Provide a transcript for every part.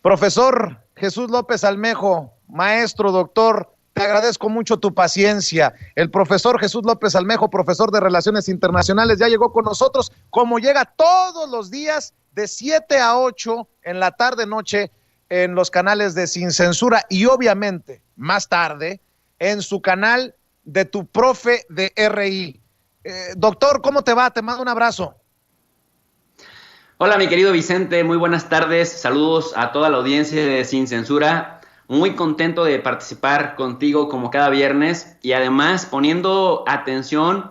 Profesor Jesús López Almejo, maestro, doctor, te agradezco mucho tu paciencia. El profesor Jesús López Almejo, profesor de Relaciones Internacionales, ya llegó con nosotros, como llega todos los días de 7 a 8 en la tarde-noche en los canales de Sin Censura y obviamente más tarde en su canal de Tu Profe de RI. Doctor, ¿cómo te va? Te mando un abrazo. Hola, mi querido Vicente, muy buenas tardes. Saludos a toda la audiencia de Sin Censura. Muy contento de participar contigo como cada viernes y además poniendo atención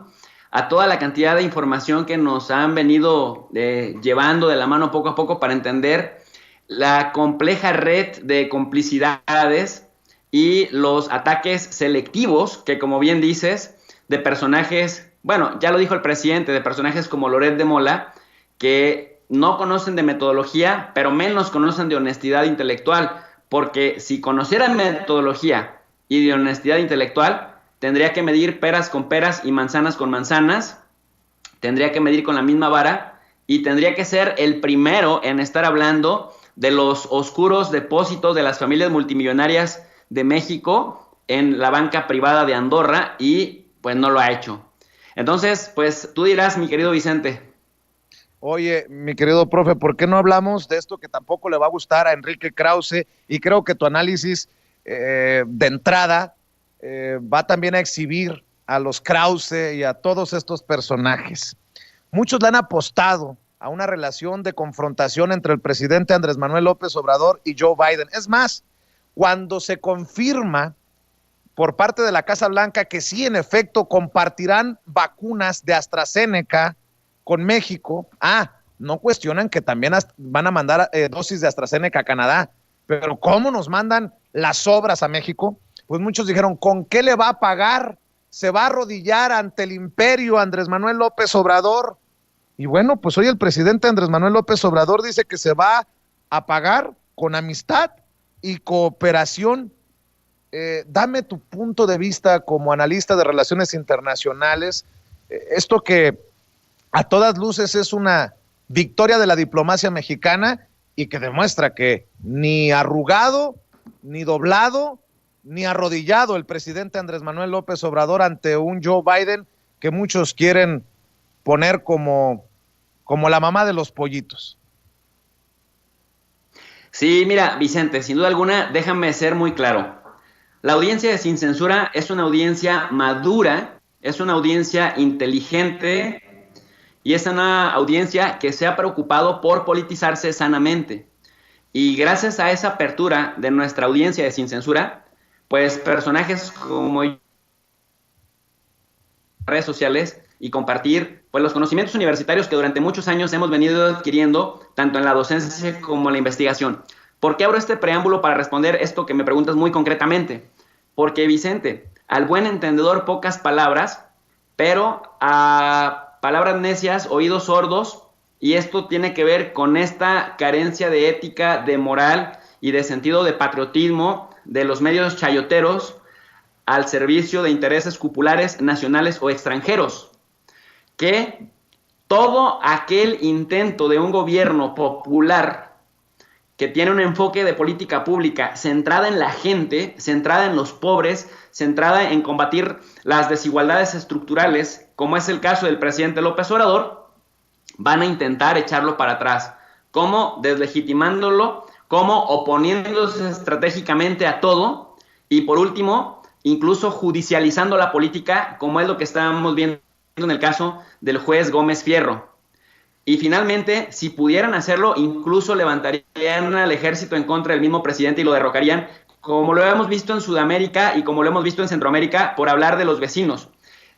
a toda la cantidad de información que nos han venido llevando de la mano poco a poco para entender la compleja red de complicidades y los ataques selectivos que, como bien dices, de personajes, bueno, ya lo dijo el presidente, de personajes como Loret de Mola, que no conocen de metodología, pero menos conocen de honestidad intelectual, porque si conocieran metodología y de honestidad intelectual, tendría que medir peras con peras y manzanas con manzanas, tendría que medir con la misma vara y tendría que ser el primero en estar hablando de los oscuros depósitos de las familias multimillonarias de México en la banca privada de Andorra y pues no lo ha hecho. Entonces, pues tú dirás, mi querido Vicente. Oye, mi querido profe, ¿por qué no hablamos de esto que tampoco le va a gustar a Enrique Krause? Y creo que tu análisis de entrada va también a exhibir a los Krause y a todos estos personajes. Muchos le han apostado a una relación de confrontación entre el presidente Andrés Manuel López Obrador y Joe Biden. Es más, cuando se confirma por parte de la Casa Blanca que sí, en efecto, compartirán vacunas de AstraZeneca con México. No cuestionan que también van a mandar dosis de AstraZeneca a Canadá, pero ¿cómo nos mandan las sobras a México? Pues muchos dijeron, ¿con qué le va a pagar? ¿Se va a arrodillar ante el imperio Andrés Manuel López Obrador? Y bueno, pues hoy el presidente Andrés Manuel López Obrador dice que se va a pagar con amistad y cooperación. Dame tu punto de vista como analista de relaciones internacionales. Esto que a todas luces es una victoria de la diplomacia mexicana y que demuestra que ni arrugado, ni doblado, ni arrodillado el presidente Andrés Manuel López Obrador ante un Joe Biden que muchos quieren poner como la mamá de los pollitos. Sí, mira, Vicente, sin duda alguna, déjame ser muy claro. La audiencia de Sin Censura es una audiencia madura, es una audiencia inteligente y es una audiencia que se ha preocupado por politizarse sanamente. Y gracias a esa apertura de nuestra audiencia de Sin Censura, pues personajes como redes sociales y compartir pues los conocimientos universitarios que durante muchos años hemos venido adquiriendo tanto en la docencia como en la investigación. ¿Por qué abro este preámbulo para responder esto que me preguntas muy concretamente? Porque, Vicente, al buen entendedor pocas palabras, pero a palabras necias, oídos sordos, y esto tiene que ver con esta carencia de ética, de moral y de sentido de patriotismo de los medios chayoteros al servicio de intereses cupulares nacionales o extranjeros, que todo aquel intento de un gobierno popular que tiene un enfoque de política pública centrada en la gente, centrada en los pobres, centrada en combatir las desigualdades estructurales, como es el caso del presidente López Obrador, van a intentar echarlo para atrás. ¿Cómo? Deslegitimándolo, ¿cómo? Oponiéndose estratégicamente a todo y, por último, incluso judicializando la política, como es lo que estamos viendo en el caso del juez Gómez Fierro. Y finalmente, si pudieran hacerlo, incluso levantarían al ejército en contra del mismo presidente y lo derrocarían, como lo hemos visto en Sudamérica y como lo hemos visto en Centroamérica, por hablar de los vecinos.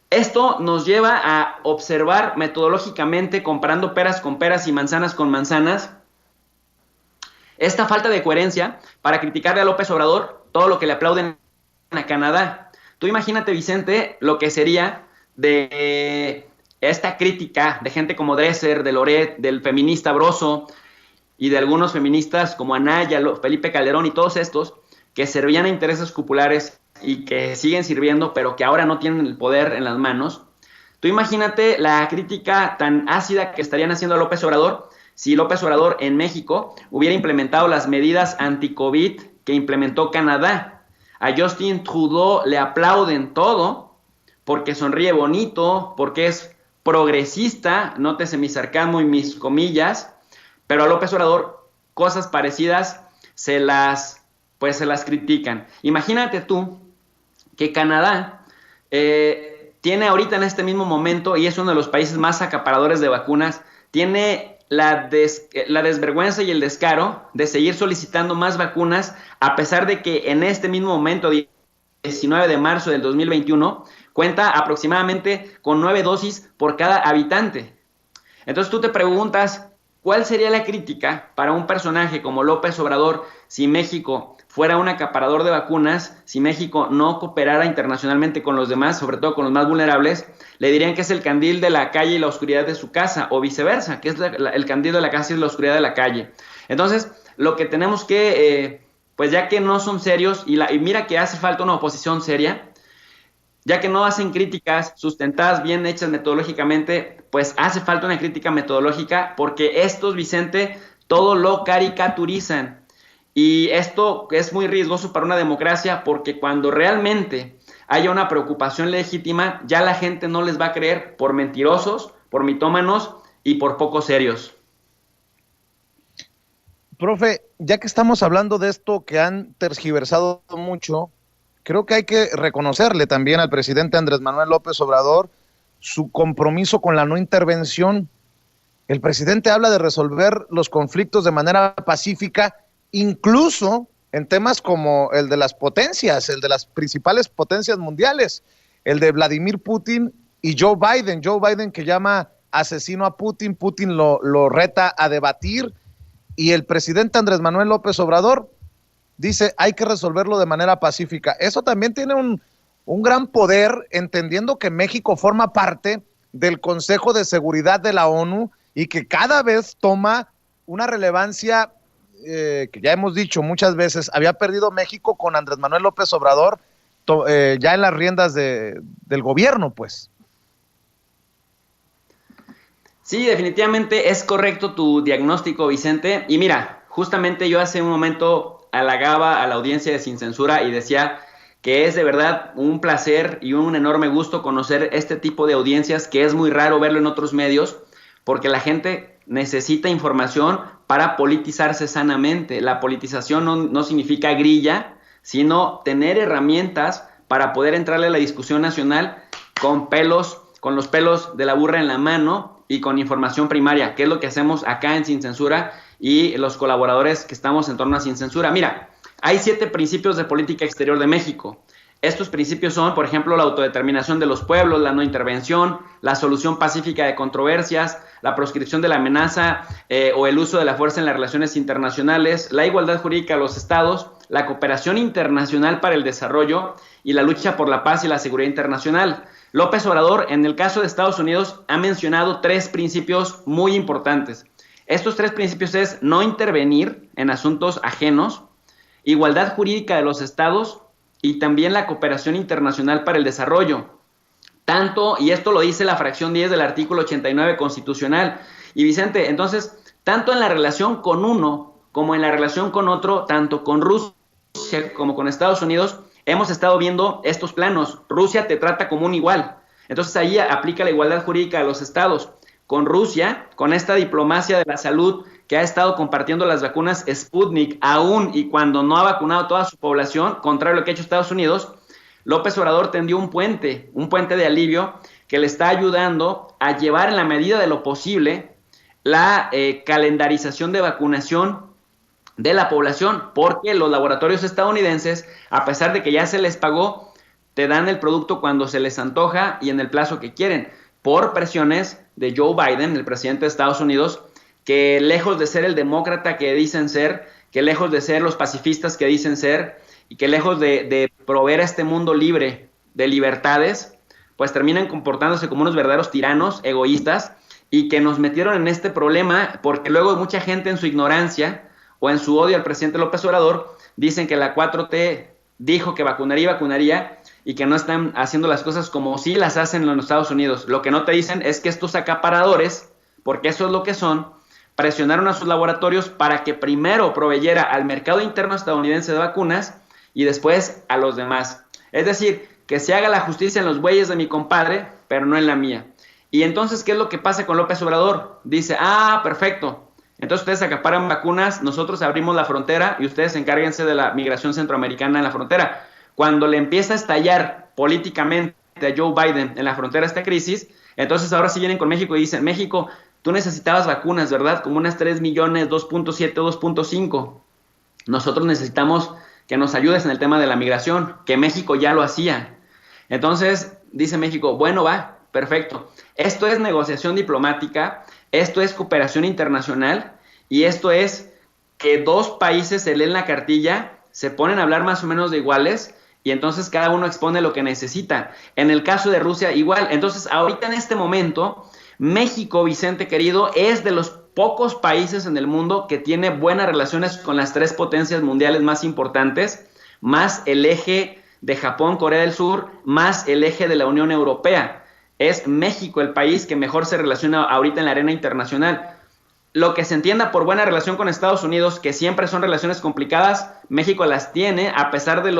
Esto nos lleva a observar metodológicamente, comparando peras con peras y manzanas con manzanas, esta falta de coherencia para criticarle a López Obrador todo lo que le aplauden a Canadá. Tú imagínate, Vicente, lo que sería de esta crítica de gente como Dresser, de Loret, del feminista Broso y de algunos feministas como Anaya, Felipe Calderón y todos estos que servían a intereses cupulares y que siguen sirviendo, pero que ahora no tienen el poder en las manos. Tú imagínate la crítica tan ácida que estarían haciendo a López Obrador, si López Obrador en México hubiera implementado las medidas anti-COVID que implementó Canadá. A Justin Trudeau le aplauden todo porque sonríe bonito, porque es progresista, nótese mi sarcasmo y mis comillas, pero a López Obrador cosas parecidas se las critican. Imagínate tú que Canadá tiene ahorita en este mismo momento, y es uno de los países más acaparadores de vacunas, tiene la desvergüenza y el descaro de seguir solicitando más vacunas, a pesar de que en este mismo momento, 19 de marzo del 2021, cuenta aproximadamente con 9 dosis por cada habitante. Entonces tú te preguntas, ¿cuál sería la crítica para un personaje como López Obrador si México fuera un acaparador de vacunas, si México no cooperara internacionalmente con los demás, sobre todo con los más vulnerables? Le dirían que es el candil de la calle y la oscuridad de su casa, o viceversa, que es el candil de la casa y la oscuridad de la calle. Entonces, lo que tenemos que, pues ya que no son serios, y mira que hace falta una oposición seria, ya que no hacen críticas sustentadas, bien hechas metodológicamente, pues hace falta una crítica metodológica, porque estos, Vicente, todo lo caricaturizan. Y esto es muy riesgoso para una democracia, porque cuando realmente haya una preocupación legítima, ya la gente no les va a creer por mentirosos, por mitómanos y por poco serios. Profe, ya que estamos hablando de esto que han tergiversado mucho, creo que hay que reconocerle también al presidente Andrés Manuel López Obrador su compromiso con la no intervención. El presidente habla de resolver los conflictos de manera pacífica, incluso en temas como el de las potencias, el de las principales potencias mundiales, el de Vladimir Putin y Joe Biden que llama asesino a Putin, Putin lo reta a debatir, y el presidente Andrés Manuel López Obrador dice, hay que resolverlo de manera pacífica. Eso también tiene un gran poder, entendiendo que México forma parte del Consejo de Seguridad de la ONU y que cada vez toma una relevancia que ya hemos dicho muchas veces, había perdido México con Andrés Manuel López Obrador ya en las riendas del gobierno, pues. Sí, definitivamente es correcto tu diagnóstico, Vicente. Y mira, justamente yo hace un momento halagaba a la audiencia de Sin Censura y decía que es de verdad un placer y un enorme gusto conocer este tipo de audiencias, que es muy raro verlo en otros medios, porque la gente necesita información para politizarse sanamente. La politización no significa grilla, sino tener herramientas para poder entrarle a la discusión nacional con los pelos de la burra en la mano y con información primaria, que es lo que hacemos acá en Sin Censura y los colaboradores que estamos en torno a Sin Censura. Mira, hay 7 principios de política exterior de México. Estos principios son, por ejemplo, la autodeterminación de los pueblos, la no intervención, la solución pacífica de controversias, la proscripción de la amenaza o el uso de la fuerza en las relaciones internacionales, la igualdad jurídica de los estados, la cooperación internacional para el desarrollo y la lucha por la paz y la seguridad internacional. López Obrador, en el caso de Estados Unidos, ha mencionado 3 principios muy importantes. Estos 3 principios es no intervenir en asuntos ajenos, igualdad jurídica de los estados y también la cooperación internacional para el desarrollo. Tanto, y esto lo dice la fracción 10 del artículo 89 constitucional. Y Vicente, entonces, tanto en la relación con uno como en la relación con otro, tanto con Rusia como con Estados Unidos, hemos estado viendo estos planos. Rusia te trata como un igual. Entonces ahí aplica la igualdad jurídica de los estados. Con Rusia, con esta diplomacia de la salud que ha estado compartiendo las vacunas Sputnik, aún y cuando no ha vacunado toda su población, contrario a lo que ha hecho Estados Unidos, López Obrador tendió un puente de alivio que le está ayudando a llevar en la medida de lo posible la calendarización de vacunación de la población, porque los laboratorios estadounidenses, a pesar de que ya se les pagó, te dan el producto cuando se les antoja y en el plazo que quieren, por presiones de Joe Biden, el presidente de Estados Unidos, que lejos de ser el demócrata que dicen ser, que lejos de ser los pacifistas que dicen ser, y que lejos de proveer a este mundo libre de libertades, pues terminan comportándose como unos verdaderos tiranos, egoístas, y que nos metieron en este problema, porque luego mucha gente en su ignorancia o en su odio al presidente López Obrador dicen que la 4T dijo que vacunaría, y que no están haciendo las cosas como sí las hacen en los Estados Unidos. Lo que no te dicen es que estos acaparadores, porque eso es lo que son, presionaron a sus laboratorios para que primero proveyera al mercado interno estadounidense de vacunas y después a los demás. Es decir, que se haga la justicia en los bueyes de mi compadre, pero no en la mía. Y entonces, ¿qué es lo que pasa con López Obrador? Dice, perfecto, entonces ustedes acaparan vacunas, nosotros abrimos la frontera y ustedes encárguense de la migración centroamericana en la frontera. Cuando le empieza a estallar políticamente a Joe Biden en la frontera esta crisis, entonces ahora sí vienen con México y dicen, México, tú necesitabas vacunas, ¿verdad? Como unas 3 millones, 2.7, 2.5. Nosotros necesitamos que nos ayudes en el tema de la migración, que México ya lo hacía. Entonces dice México, bueno, va, perfecto. Esto es negociación diplomática, esto es cooperación internacional y esto es que dos países se leen la cartilla, se ponen a hablar más o menos de iguales y entonces cada uno expone lo que necesita. En el caso de Rusia, igual. Entonces, ahorita en este momento, México, Vicente querido, es de los pocos países en el mundo que tiene buenas relaciones con las 3 potencias mundiales más importantes, más el eje de Japón, Corea del Sur, más el eje de la Unión Europea. Es México el país que mejor se relaciona ahorita en la arena internacional. Lo que se entienda por buena relación con Estados Unidos, que siempre son relaciones complicadas, México las tiene, a pesar de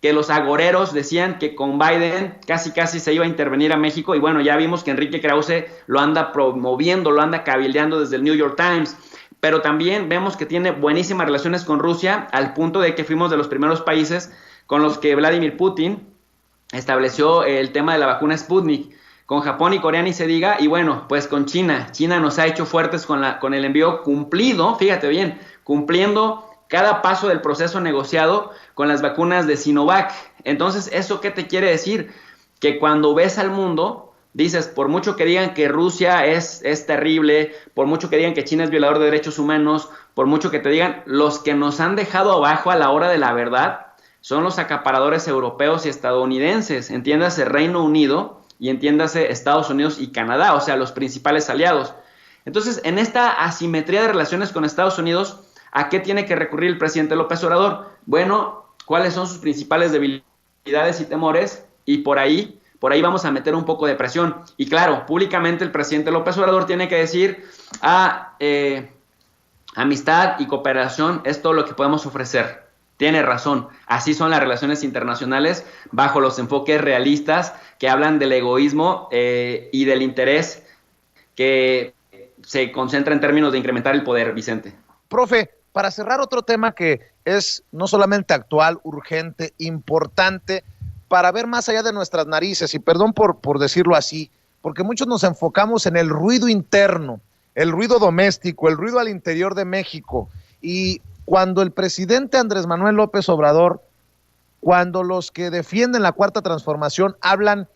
que los agoreros decían que con Biden casi se iba a intervenir a México, y bueno, ya vimos que Enrique Krause lo anda promoviendo, lo anda cabildeando desde el New York Times, pero también vemos que tiene buenísimas relaciones con Rusia, al punto de que fuimos de los primeros países con los que Vladimir Putin estableció el tema de la vacuna Sputnik. Con Japón y Corea ni se diga, y bueno, pues con China. China nos ha hecho fuertes con el envío cumplido, fíjate bien, cumpliendo cada paso del proceso negociado con las vacunas de Sinovac. Entonces, ¿eso qué te quiere decir? Que cuando ves al mundo, dices, por mucho que digan que Rusia es terrible, por mucho que digan que China es violador de derechos humanos, por mucho que te digan, los que nos han dejado abajo a la hora de la verdad son los acaparadores europeos y estadounidenses, entiéndase Reino Unido y entiéndase Estados Unidos y Canadá, o sea, los principales aliados. Entonces, en esta asimetría de relaciones con Estados Unidos, ¿a qué tiene que recurrir el presidente López Obrador? Bueno, ¿cuáles son sus principales debilidades y temores? Y por ahí vamos a meter un poco de presión. Y claro, públicamente el presidente López Obrador tiene que decir, amistad y cooperación es todo lo que podemos ofrecer. Tiene razón, así son las relaciones internacionales bajo los enfoques realistas que hablan del egoísmo y del interés que se concentra en términos de incrementar el poder, Vicente. Profe, para cerrar otro tema que es no solamente actual, urgente, importante, para ver más allá de nuestras narices, y perdón por decirlo así, porque muchos nos enfocamos en el ruido interno, el ruido doméstico, el ruido al interior de México, y cuando el presidente Andrés Manuel López Obrador, cuando los que defienden la Cuarta Transformación hablan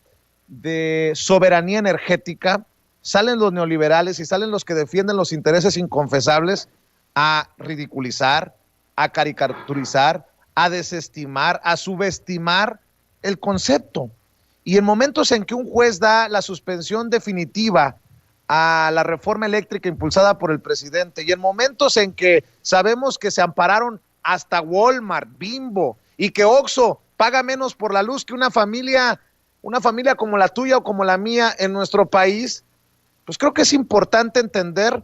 de soberanía energética, salen los neoliberales y salen los que defienden los intereses inconfesables a ridiculizar, a caricaturizar, a desestimar, a subestimar el concepto. Y en momentos en que un juez da la suspensión definitiva a la reforma eléctrica impulsada por el presidente, y en momentos en que sabemos que se ampararon hasta Walmart, Bimbo, y que Oxxo paga menos por la luz que una familia como la tuya o como la mía en nuestro país, pues creo que es importante entender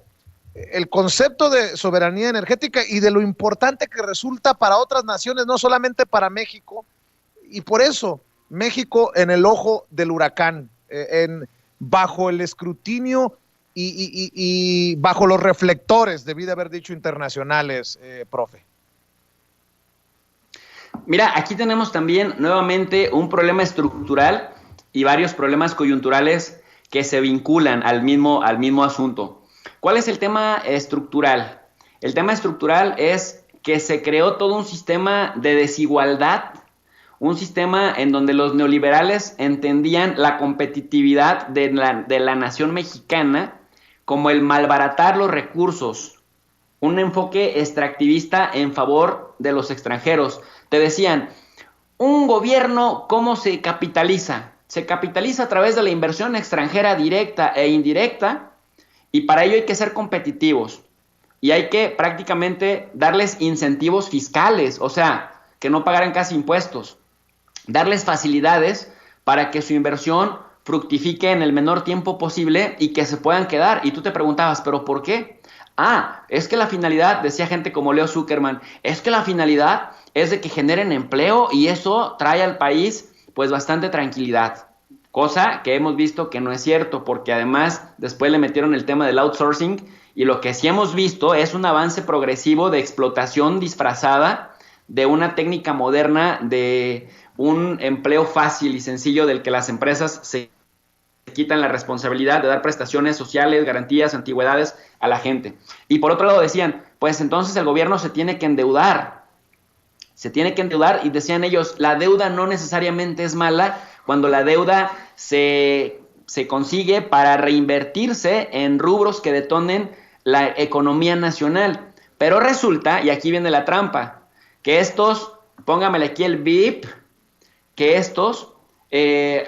el concepto de soberanía energética y de lo importante que resulta para otras naciones, no solamente para México, y por eso México en el ojo del huracán, bajo el escrutinio y bajo los reflectores, debí de haber dicho, internacionales, profe. Mira, aquí tenemos también nuevamente un problema estructural y varios problemas coyunturales que se vinculan al mismo asunto. ¿Cuál es el tema estructural? El tema estructural es que se creó todo un sistema de desigualdad, un sistema en donde los neoliberales entendían la competitividad de la nación mexicana como el malbaratar los recursos, un enfoque extractivista en favor de los extranjeros. Te decían, un gobierno, ¿cómo se capitaliza? Se capitaliza a través de la inversión extranjera directa e indirecta, y para ello hay que ser competitivos y hay que prácticamente darles incentivos fiscales, o sea, que no pagaran casi impuestos, darles facilidades para que su inversión fructifique en el menor tiempo posible y que se puedan quedar. Y tú te preguntabas, ¿pero por qué? Es que la finalidad, decía gente como Leo Zuckerman, es que la finalidad es de que generen empleo y eso trae al país pues bastante tranquilidad. Cosa que hemos visto que no es cierto, porque además después le metieron el tema del outsourcing y lo que sí hemos visto es un avance progresivo de explotación disfrazada de una técnica moderna de un empleo fácil y sencillo del que las empresas se quitan la responsabilidad de dar prestaciones sociales, garantías, antigüedades a la gente. Y por otro lado decían, pues entonces el gobierno se tiene que endeudar y decían ellos, la deuda no necesariamente es mala cuando la deuda se consigue para reinvertirse en rubros que detonen la economía nacional. Pero resulta, y aquí viene la trampa, que estos, póngamele aquí el bip, que estos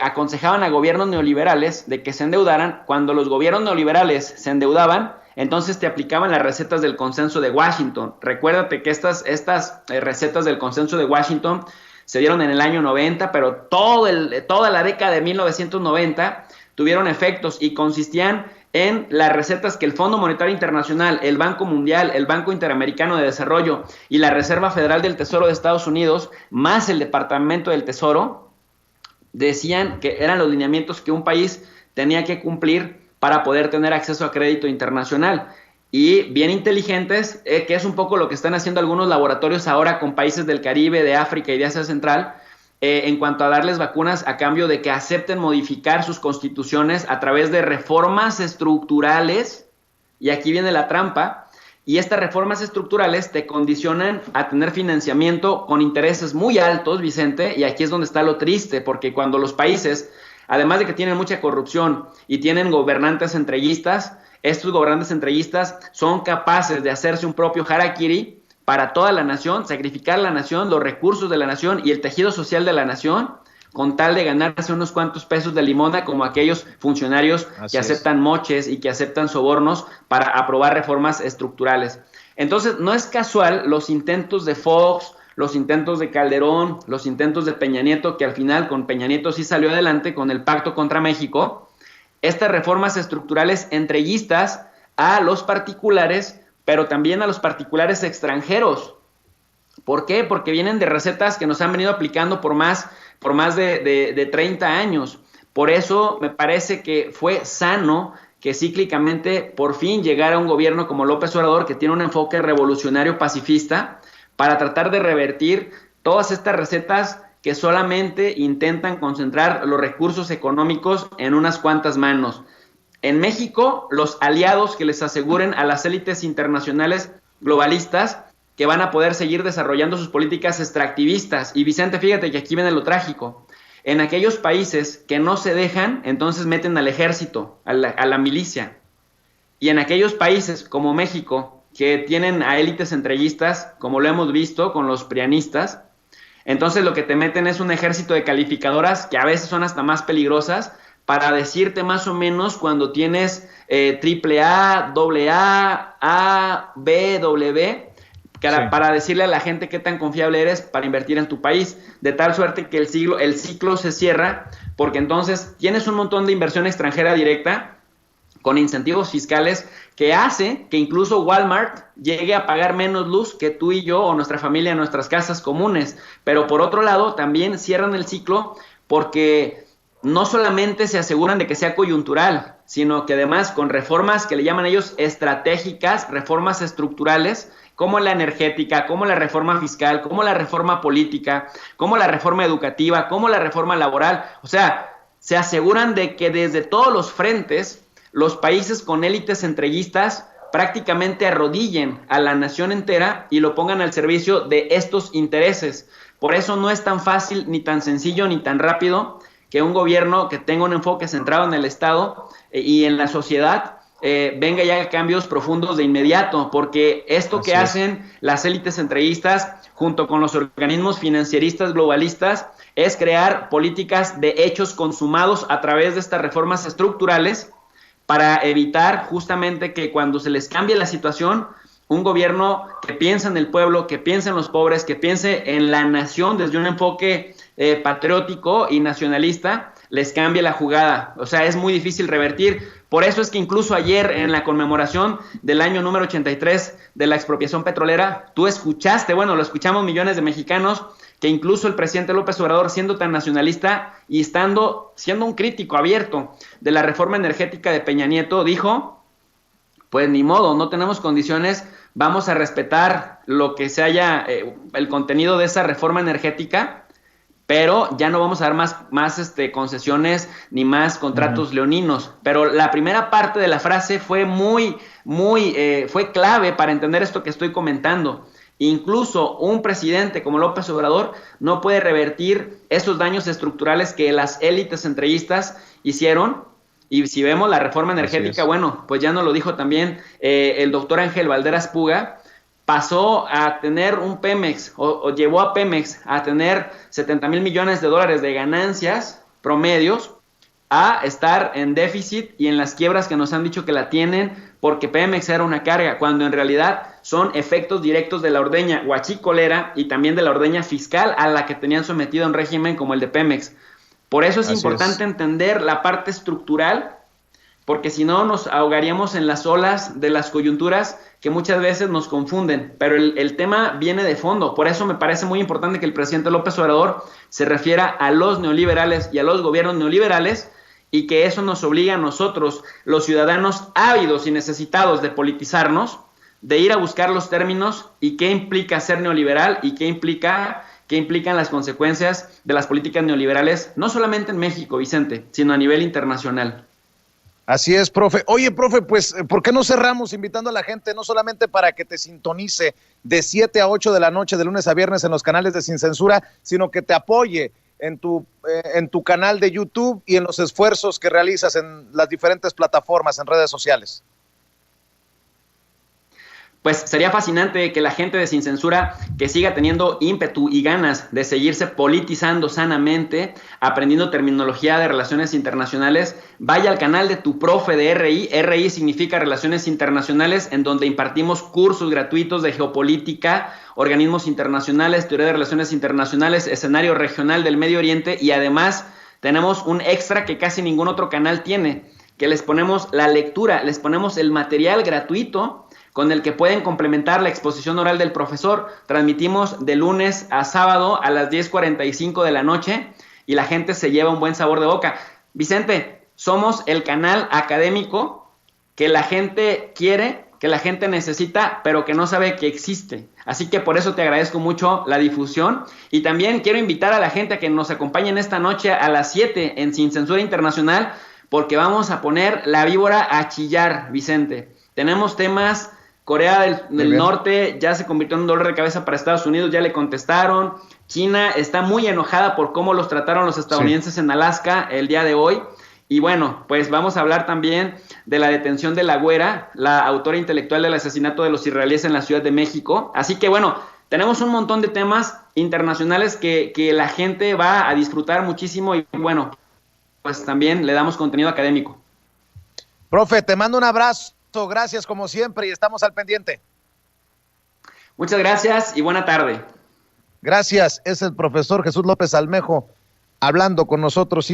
aconsejaban a gobiernos neoliberales de que se endeudaran. Cuando los gobiernos neoliberales se endeudaban, entonces te aplicaban las recetas del consenso de Washington. Recuérdate que estas recetas del consenso de Washington se dieron en el año 90, pero toda la década de 1990 tuvieron efectos y consistían en las recetas que el Fondo Monetario Internacional, el Banco Mundial, el Banco Interamericano de Desarrollo y la Reserva Federal del Tesoro de Estados Unidos, más el Departamento del Tesoro, decían que eran los lineamientos que un país tenía que cumplir para poder tener acceso a crédito internacional. Y bien inteligentes, que es un poco lo que están haciendo algunos laboratorios ahora con países del Caribe, de África y de Asia Central, en cuanto a darles vacunas a cambio de que acepten modificar sus constituciones a través de reformas estructurales, y aquí viene la trampa, y estas reformas estructurales te condicionan a tener financiamiento con intereses muy altos, Vicente, y aquí es donde está lo triste, porque cuando los países, además de que tienen mucha corrupción y tienen gobernantes entreguistas, estos gobernantes entreguistas son capaces de hacerse un propio harakiri para toda la nación, sacrificar la nación, los recursos de la nación y el tejido social de la nación, con tal de ganarse unos cuantos pesos de limona, como aquellos funcionarios que aceptan moches y que aceptan sobornos para aprobar reformas estructurales. Entonces, no es casual los intentos de Fox, los intentos de Calderón, los intentos de Peña Nieto, que al final con Peña Nieto sí salió adelante con el Pacto contra México, estas reformas estructurales entreguistas a los particulares, pero también a los particulares extranjeros. ¿Por qué? Porque vienen de recetas que nos han venido aplicando por más de 30 años. Por eso me parece que fue sano que cíclicamente por fin llegara un gobierno como López Obrador, que tiene un enfoque revolucionario pacifista, para tratar de revertir todas estas recetas que solamente intentan concentrar los recursos económicos en unas cuantas manos. En México, los aliados que les aseguren a las élites internacionales globalistas que van a poder seguir desarrollando sus políticas extractivistas. Y Vicente, fíjate que aquí viene lo trágico. En aquellos países que no se dejan, entonces meten al ejército, a la milicia. Y en aquellos países como México, que tienen a élites entreguistas, como lo hemos visto con los prianistas, entonces lo que te meten es un ejército de calificadoras que a veces son hasta más peligrosas, para decirte más o menos cuando tienes AAA, AA, A, B, W, para decirle a la gente qué tan confiable eres para invertir en tu país, de tal suerte que el ciclo se cierra, porque entonces tienes un montón de inversión extranjera directa con incentivos fiscales que hace que incluso Walmart llegue a pagar menos luz que tú y yo o nuestra familia en nuestras casas comunes. Pero por otro lado también cierran el ciclo porque no solamente se aseguran de que sea coyuntural, sino que además con reformas que le llaman ellos estratégicas, reformas estructurales, como la energética, como la reforma fiscal, como la reforma política, como la reforma educativa, como la reforma laboral. O sea, se aseguran de que desde todos los frentes, los países con élites entreguistas prácticamente arrodillen a la nación entera y lo pongan al servicio de estos intereses. Por eso no es tan fácil, ni tan sencillo, ni tan rápido que un gobierno que tenga un enfoque centrado en el Estado y en la sociedad venga y haga cambios profundos de inmediato, porque esto que hacen las élites entreguistas junto con los organismos financieristas globalistas es crear políticas de hechos consumados a través de estas reformas estructurales para evitar justamente que cuando se les cambie la situación, un gobierno que piensa en el pueblo, que piense en los pobres, que piense en la nación desde un enfoque patriótico y nacionalista, les cambie la jugada. O sea, es muy difícil revertir. Por eso es que incluso ayer en la conmemoración del año número 83 de la expropiación petrolera, tú escuchaste, bueno, lo escuchamos millones de mexicanos, que incluso el presidente López Obrador, siendo tan nacionalista y siendo un crítico abierto de la reforma energética de Peña Nieto, dijo, pues ni modo, no tenemos condiciones, vamos a respetar lo que se haya, el contenido de esa reforma energética, pero ya no vamos a dar más concesiones ni más contratos leoninos. Pero la primera parte de la frase fue fue clave para entender esto que estoy comentando. Incluso un presidente como López Obrador no puede revertir esos daños estructurales que las élites centralistas hicieron. Y si vemos la reforma energética, bueno, pues ya nos lo dijo también el doctor Ángel Valderas Puga, pasó a tener un Pemex, o llevó a Pemex a tener 70,000 millones de dólares de ganancias promedios, a estar en déficit y en las quiebras que nos han dicho que la tienen porque Pemex era una carga, cuando en realidad son efectos directos de la ordeña huachicolera y también de la ordeña fiscal a la que tenían sometido un régimen como el de Pemex. Por eso es importante entender la parte estructural, porque si no nos ahogaríamos en las olas de las coyunturas que muchas veces nos confunden, pero el tema viene de fondo. Por eso me parece muy importante que el presidente López Obrador se refiera a los neoliberales y a los gobiernos neoliberales, y que eso nos obliga a nosotros, los ciudadanos ávidos y necesitados de politizarnos, de ir a buscar los términos y qué implica ser neoliberal y qué implican las consecuencias de las políticas neoliberales, no solamente en México, Vicente, sino a nivel internacional. Así es, profe. Oye, profe, pues, ¿por qué no cerramos invitando a la gente, no solamente para que te sintonice de 7 a 8 de la noche, de lunes a viernes en los canales de Sin Censura, sino que te apoye en tu canal de YouTube y en los esfuerzos que realizas en las diferentes plataformas, en redes sociales? Pues sería fascinante que la gente de Sin Censura, que siga teniendo ímpetu y ganas de seguirse politizando sanamente, aprendiendo terminología de relaciones internacionales, vaya al canal de tu profe de RI. RI significa Relaciones Internacionales, en donde impartimos cursos gratuitos de geopolítica, organismos internacionales, teoría de relaciones internacionales, escenario regional del Medio Oriente, y además tenemos un extra que casi ningún otro canal tiene, que les ponemos la lectura, les ponemos el material gratuito con el que pueden complementar la exposición oral del profesor. Transmitimos de lunes a sábado a las 10:45 de la noche y la gente se lleva un buen sabor de boca. Vicente, somos el canal académico que la gente quiere, que la gente necesita, pero que no sabe que existe. Así que por eso te agradezco mucho la difusión, y también quiero invitar a la gente a que nos acompañen esta noche a las 7 en Sin Censura Internacional, porque vamos a poner la víbora a chillar, Vicente. Tenemos temas. Corea del Norte ya se convirtió en un dolor de cabeza para Estados Unidos, ya le contestaron. China está muy enojada por cómo los trataron los estadounidenses en Alaska el día de hoy. Y bueno, pues vamos a hablar también de la detención de La Güera, la autora intelectual del asesinato de los israelíes en la Ciudad de México. Así que bueno, tenemos un montón de temas internacionales que la gente va a disfrutar muchísimo, y bueno, pues también le damos contenido académico. Profe, te mando un abrazo. Gracias como siempre y estamos al pendiente. Muchas gracias y buena tarde. Gracias, es el profesor Jesús López Almejo hablando con nosotros.